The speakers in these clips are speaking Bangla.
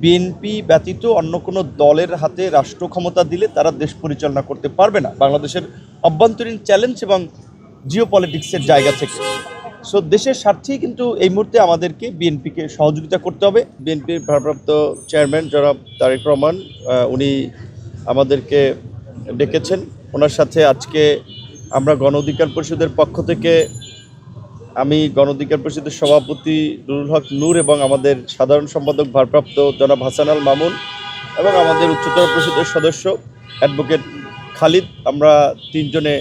বিএনপি ব্যতীত অন্য কোনো দলের হাতে রাষ্ট্র ক্ষমতা দিলে তারা দেশ পরিচালনা করতে পারবে না বাংলাদেশের অভ্যন্তরীণ চ্যালেঞ্জ এবং জিও পলিটিক্সের জায়গা থেকে। সো দেশের স্বার্থেই কিন্তু এই মুহূর্তে আমাদেরকে বিএনপিকে সহযোগিতা করতে হবে। বিএনপির ভারপ্রাপ্ত চেয়ারম্যান জনাব তারেক রহমান উনি আমাদেরকে ডেকেছেন। ওনার সাথে আজকে আমরা গণ অধিকার পরিষদের পক্ষ থেকে আমি গণ অধিকার পরিষদের সভাপতি নুরুল হক নূর এবং আমাদের সাধারণ সম্পাদক ভারপ্রাপ্ত জনাব হাসান আল মামুন এবং আমাদের উচ্চতর পরিষদের সদস্য অ্যাডভোকেট খালিদ, আমরা তিনজনে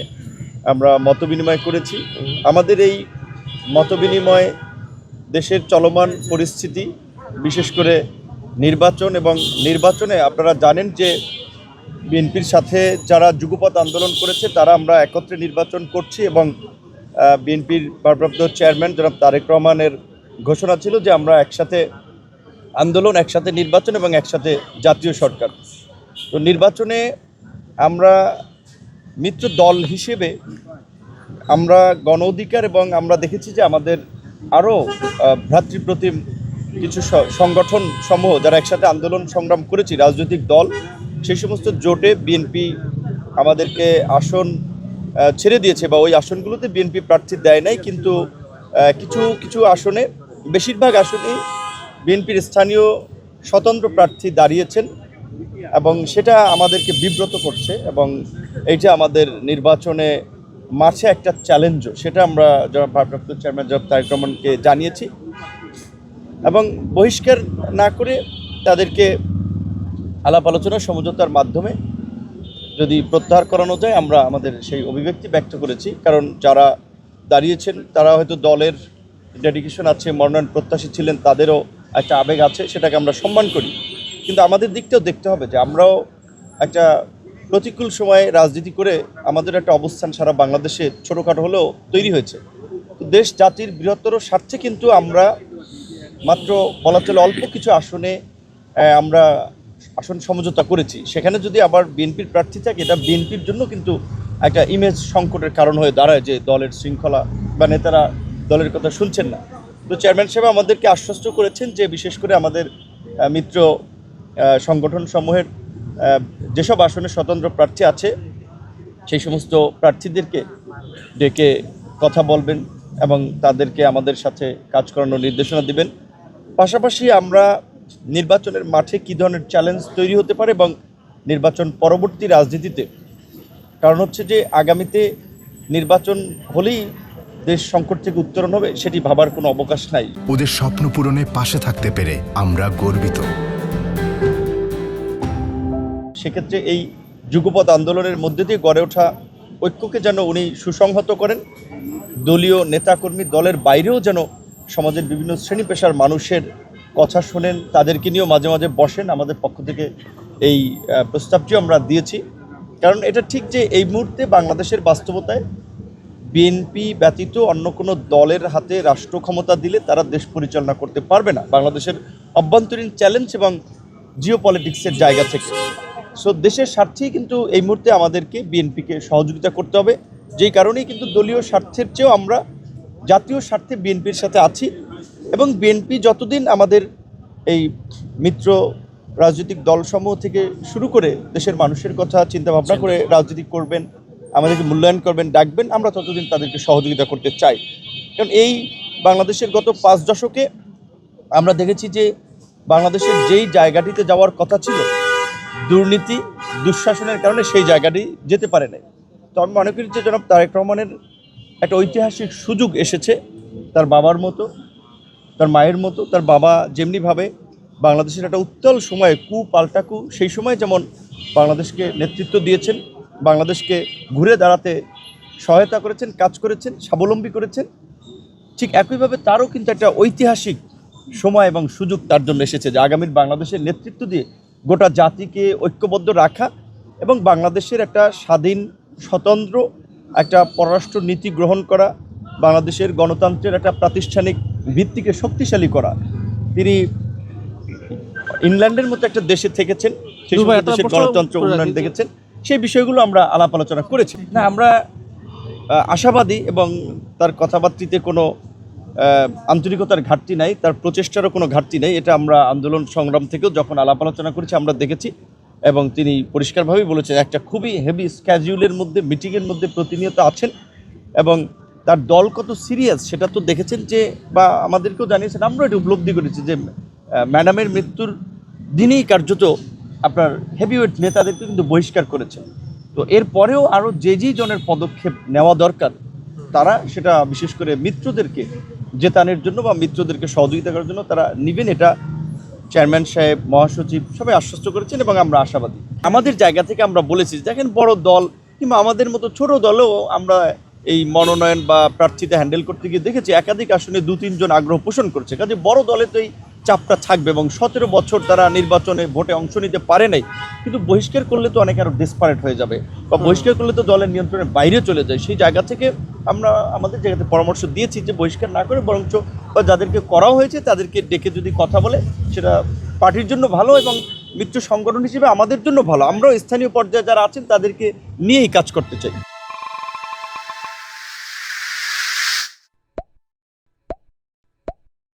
আমরা মতবিনিময় করেছি। আমাদের এই মতবিনিময় দেশের চলমান পরিস্থিতি, বিশেষ করে নির্বাচন এবং নির্বাচনে আপনারা জানেন যে বিএনপির সাথে যারা যুগপৎ আন্দোলন করেছে তারা আমরা একত্রে নির্বাচন করছি এবং বিএনপির ভারপ্রাপ্ত চেয়ারম্যান জনাব তারেক রহমানের ঘোষণা ছিল যে আমরা একসাথে আন্দোলন, একসাথে নির্বাচন এবং একসাথে জাতীয় সরকার। তো নির্বাচনে আমরা মিত্র দল হিসেবে আমরা গণ অধিকার এবং আমরা দেখেছি যে আমাদের আরও ভ্রাতৃপ্রতিম কিছু সংগঠন সমূহ যারা একসাথে আন্দোলন সংগ্রাম করেছি, রাজনৈতিক দল, সেই সমস্ত জোটে বিএনপি আমাদেরকে আসন ছেড়ে দিয়েছে বা ওই আসনগুলোতে বিএনপি প্রার্থী দেয় নাই, কিন্তু কিছু কিছু আসনে, বেশিরভাগ আসনেই বিএনপির স্থানীয় স্বতন্ত্র প্রার্থী দাঁড়িয়েছেন এবং সেটা আমাদেরকে বিব্রত করছে এবং এইটা আমাদের নির্বাচনে মাঠে একটা চ্যালেঞ্জও, সেটা আমরা যারা ভারপ্রাপ্ত চেয়ারম্যান জনাব তারেক রহমানকে জানিয়েছি এবং বহিষ্কার না করে তাদেরকে আলাপ আলোচনা সমঝোতার মাধ্যমে যদি প্রত্যাহার করানো যায় আমরা আমাদের সেই অভিব্যক্তি ব্যক্ত করেছি। কারণ যারা দাঁড়িয়েছেন তারা হয়তো দলের ডেডিকেশন আছে, মনোনয়ন প্রত্যাশী ছিলেন, তাদেরও একটা আবেগ আছে, সেটাকে আমরা সম্মান করি, কিন্তু আমাদের দিকটাও দেখতে হবে যে আমরাও একটা প্রতিকূল সময়ে রাজনীতি করে আমাদের একটা অবস্থান সারা বাংলাদেশে ছোটোখাটো হলেও তৈরি হয়েছে। তো দেশ জাতির বৃহত্তর স্বার্থে কিন্তু আমরা মাত্র বলা চলে অল্প কিছু আসনে আমরা আসন সমঝোতা করেছি। সেখানে যদি আবার বিএনপির প্রার্থী থাকে এটা বিএনপির জন্য কিন্তু একটা ইমেজ সংকটের কারণ হয়ে দাঁড়ায় যে দলের শৃঙ্খলা বা নেতারা দলের কথা শুনছেন না। তো চেয়ারম্যান সাহেব আমাদেরকে আশ্বস্ত করেছেন যে বিশেষ করে আমাদের মিত্র সংগঠন সমূহের যেসব আসনে স্বতন্ত্র প্রার্থী আছে সেই সমস্ত প্রার্থীদেরকে ডেকে কথা বলবেন এবং তাদেরকে আমাদের সাথে কাজ করানোর নির্দেশনা দিবেন। পাশাপাশি আমরা নির্বাচনের মাঠে কী ধরনের চ্যালেঞ্জ তৈরি হতে পারে এবং নির্বাচন পরবর্তী রাজনীতিতে, কারণ হচ্ছে যে আগামীতে নির্বাচন হলেই দেশ সংকট থেকে উত্তরণ হবে সেটি ভাবার কোনো অবকাশ নাই। ওদের স্বপ্ন পূরণে পাশে থাকতে পেরে আমরা গর্বিত। সেক্ষেত্রে এই যুগপৎ আন্দোলনের মধ্যে দিয়ে গড়ে ওঠা ঐক্যকে যেন উনি সুসংহত করেন, দলীয় নেতাকর্মী দলের বাইরেও যেন সমাজের বিভিন্ন শ্রেণী পেশার মানুষের কথা শোনেন, তাদেরকে নিয়েও মাঝে মাঝে বসেন। আমাদের পক্ষ থেকে এই প্রস্তাবটিও আমরা দিয়েছি, কারণ এটা ঠিক যে এই মুহূর্তে বাংলাদেশের বাস্তবতায় বিএনপি ব্যতীত অন্য কোনো দলের হাতে রাষ্ট্র ক্ষমতা দিলে তারা দেশ পরিচালনা করতে পারবে না বাংলাদেশের অভ্যন্তরীণ চ্যালেঞ্জ এবং জিও পলিটিক্সের জায়গা থেকে। সো দেশের স্বার্থেই কিন্তু এই মুহূর্তে আমাদেরকে বিএনপিকে সহযোগিতা করতে হবে, যেই কারণেই কিন্তু দলীয় স্বার্থের চেয়েও আমরা জাতীয় স্বার্থে বিএনপির সাথে আছি এবং বিএনপি যতদিন আমাদের এই মিত্র রাজনৈতিক দলসমূহ থেকে শুরু করে দেশের মানুষের কথা চিন্তা ভাবনা করে রাজনীতি করবেন, আমাদেরকে মূল্যায়ন করবেন, ডাকবেন, আমরা ততদিন তাদেরকে সহযোগিতা করতে চাই। কারণ এই বাংলাদেশের গত 5 দশকে আমরা দেখেছি যে বাংলাদেশের যেই জায়গাটিতে যাওয়ার কথা ছিল দুর্নীতি দুঃশাসনের কারণে সেই জায়গাটি যেতে পারে নাই। তো আমি মনে করি যে জনাব তারেক রহমানের একটা ঐতিহাসিক সুযোগ এসেছে, তার বাবার মতো, তার মায়ের মতো, তার বাবা যেমনিভাবে বাংলাদেশের একটা উত্তাল সময়ে পাল্টা কু সেই সময় যেমন বাংলাদেশকে নেতৃত্ব দিয়েছেন, বাংলাদেশকে ঘুরে দাঁড়াতে সহায়তা করেছেন, কাজ করেছেন, স্বাবলম্বী করেছেন, ঠিক একইভাবে তারও কিন্তু একটা ঐতিহাসিক সময় এবং সুযোগ তার জন্য এসেছে যে আগামীর বাংলাদেশের নেতৃত্ব দিয়ে গোটা জাতিকে ঐক্যবদ্ধ রাখা এবং বাংলাদেশের একটা স্বাধীন স্বতন্ত্র একটা পররাষ্ট্র নীতি গ্রহণ করা, বাংলাদেশের গণতন্ত্রের একটা প্রাতিষ্ঠানিক ভিত্তিকে শক্তিশালী করা। তিনি ইংল্যান্ডের মতো একটা দেশে থেকেছেন, সেই সময় দেশের গণতন্ত্র উন্নয়ন দেখেছেন, সেই বিষয়গুলো আমরা আলাপ আলোচনা করেছি। না, আমরা আশাবাদী এবং তার কথাবার্তিতে কোনো আন্তরিকতার ঘাটতি নাই, তার প্রচেষ্টারও কোনো ঘাটতি নেই। এটা আমরা আন্দোলন সংগ্রাম থেকেও যখন আলাপ আলোচনা করেছি আমরা দেখেছি, এবং তিনি পরিষ্কারভাবেই বলেছেন একটা খুবই হেভি স্ক্যাজুলের মধ্যে মিটিংয়ের মধ্যে প্রতিনিয়ত আছেন, এবং তার দল কত সিরিয়াস সেটা তো দেখেছেন যে, বা আমাদেরকেও জানিয়েছেন, আমরা এটা উপলব্ধি করেছি যে ম্যাডামের মৃত্যুর দিনেই কার্যত আপনার হেভিওয়েট নেতাদেরকে কিন্তু বহিষ্কার করেছেন। তো এরপরেও আরও যে জনের পদক্ষেপ নেওয়া দরকার তারা সেটা বিশেষ করে মিত্রদেরকে জেতানোর জন্য বা মিত্রদেরকে সহযোগিতা করার জন্য তারা নেবেন, এটা চেয়ারম্যান সাহেব, মহাসচিব সবাই আশ্বস্ত করেছেন এবং আমরা আশাবাদী। আমাদের জায়গা থেকে আমরা বলেছি, দেখেন বড় দল কিংবা আমাদের মতো ছোট দলেও আমরা এই মনোনয়ন বা প্রার্থীতে হ্যান্ডেল করতে গিয়ে দেখেছি একাধিক আসনে 2-3 জন আগ্রহ পোষণ করছে। কাজে বড় দলে তো এই চাপটা থাকবে, এবং 17 বছর তারা নির্বাচনে ভোটে অংশ নিতে পারে নাই, কিন্তু বহিষ্কার করলে তো অনেকে আরও ডেসপারেট হয়ে যাবে, বা বহিষ্কার করলে তো দলের নিয়ন্ত্রণের বাইরে চলে যায়। সেই জায়গা থেকে আমরা আমাদের জায়গাতে পরামর্শ দিয়েছি যে বহিষ্কার না করে বরঞ্চ বা যাদেরকে করা হয়েছে তাদেরকে ডেকে যদি কথা বলে সেটা পার্টির জন্য ভালো, এবং মিত্র সংগঠন হিসেবে আমাদের জন্য ভালো। আমরাও স্থানীয় পর্যায়ে যারা আছেন তাদেরকে নিয়েই কাজ করতে চাই।